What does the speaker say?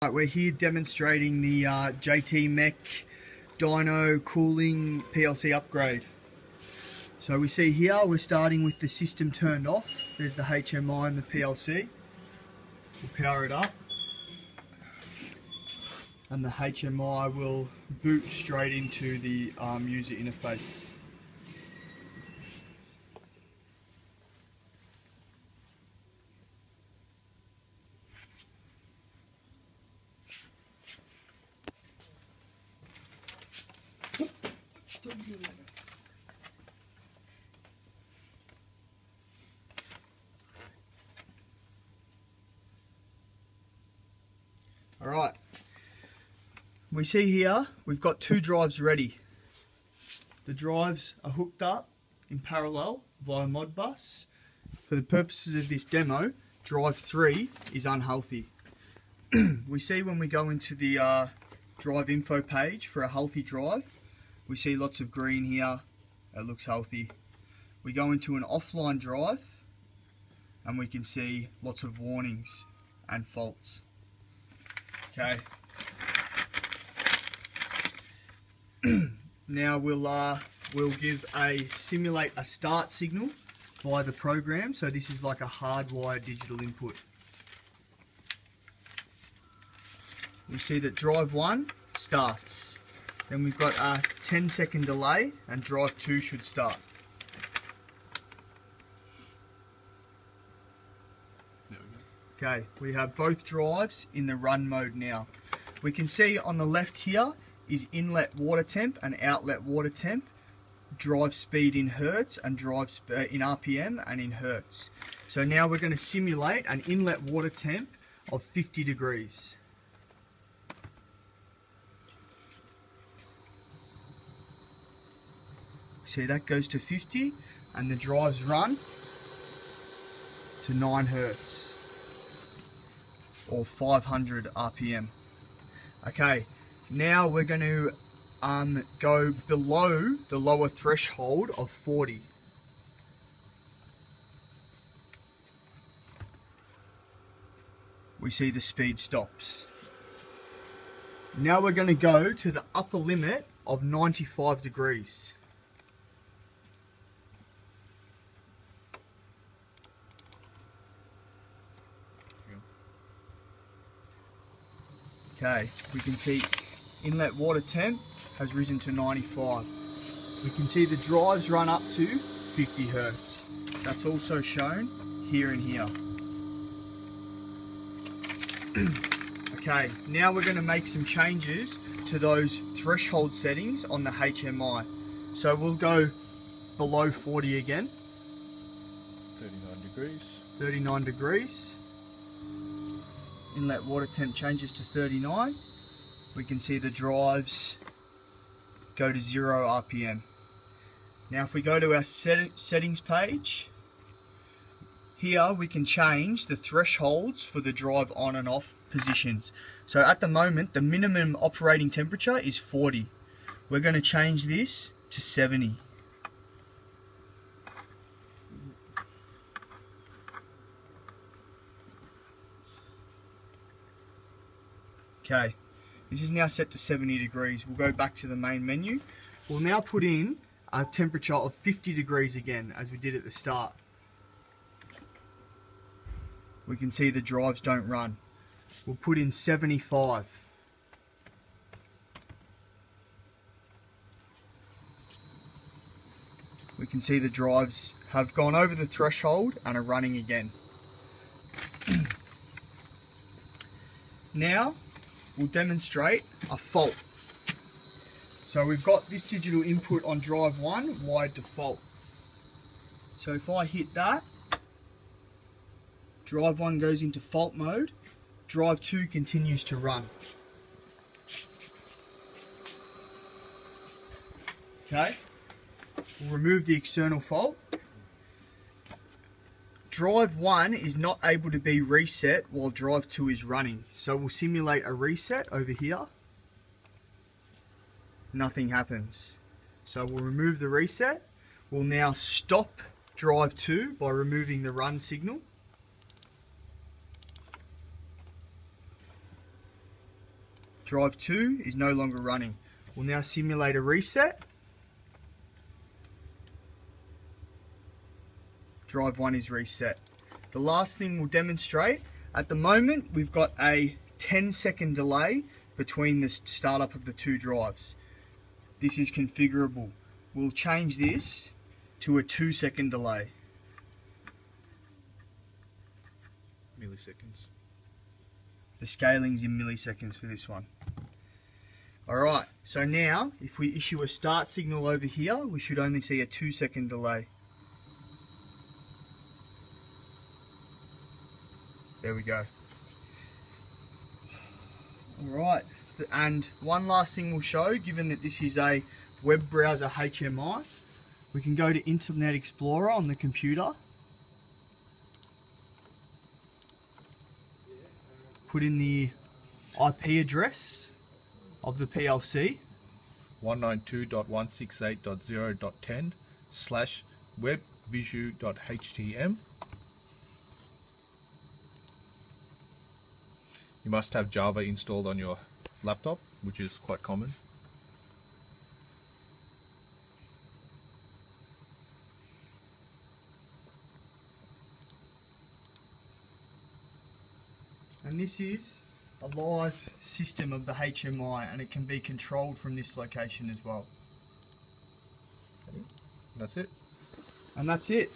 Right, we're here demonstrating the JTMEC dyno cooling PLC upgrade. So we see here we're starting with the system turned off. There's the HMI and the PLC. We'll power it up and the HMI will boot straight into the user interface. Alright, we see here we've got two drives ready. The drives are hooked up in parallel via Modbus. For the purposes of this demo, drive 3 is unhealthy. We see when we go into the drive info page for a healthy drive, we see lots of green here, it looks healthy. We go into an offline drive and we can see lots of warnings and faults. Okay. Now we'll give a simulate a start signal via the program. So this is like a hardwired digital input. We see that drive 1 starts. Then we've got a 10-second delay and drive 2 should start. Okay, we have both drives in the run mode now. We can see on the left here is inlet water temp and outlet water temp, drive speed in Hertz and drive in RPM and in Hertz. So now we're going to simulate an inlet water temp of 50 degrees. See, that goes to 50 and the drives run to 9 Hertz. Or 500 RPM. Okay, now we're going to go below the lower threshold of 40. We see the speed stops. Now we're going to go to the upper limit of 95 degrees. Okay, we can see inlet water temp has risen to 95. We can see the drives run up to 50 Hertz. That's also shown here and here. Okay, now we're going to make some changes to those threshold settings on the HMI. So we'll go below 40 again. 39 degrees. 39 degrees. Inlet water temp changes to 39. We can see the drives go to 0 RPM. Now if we go to our settings page, here we can change the thresholds for the drive on and off positions. So at the moment the minimum operating temperature is 40. We're going to change this to 70. Okay, this is now set to 70 degrees. We'll go back to the main menu. We'll now put in a temperature of 50 degrees again, as we did at the start. We can see the drives don't run. We'll put in 75. We can see the drives have gone over the threshold and are running again. Now, we'll demonstrate a fault. So we've got this digital input on drive 1 wired to fault. So if I hit that, drive 1 goes into fault mode, drive 2 continues to run. Okay, we'll remove the external fault. Drive 1 is not able to be reset while drive 2 is running. So we'll simulate a reset over here. Nothing happens. So we'll remove the reset. We'll now stop drive 2 by removing the run signal. Drive 2 is no longer running. We'll now simulate a reset. Drive 1 is reset. The last thing we'll demonstrate, at the moment we've got a 10-second delay between the startup of the two drives. This is configurable. We'll change this to a 2-second delay. Milliseconds. The scaling's in milliseconds for this one. Alright, so now if we issue a start signal over here, we should only see a 2-second delay. There we go. Alright, and one last thing we'll show, given that this is a web browser HMI, we can go to Internet Explorer on the computer, put in the IP address of the PLC, 192.168.0.10/webvisu.htm. You must have Java installed on your laptop, which is quite common. and this is a live system of the HMI, and it can be controlled from this location as well. That's it. And that's it.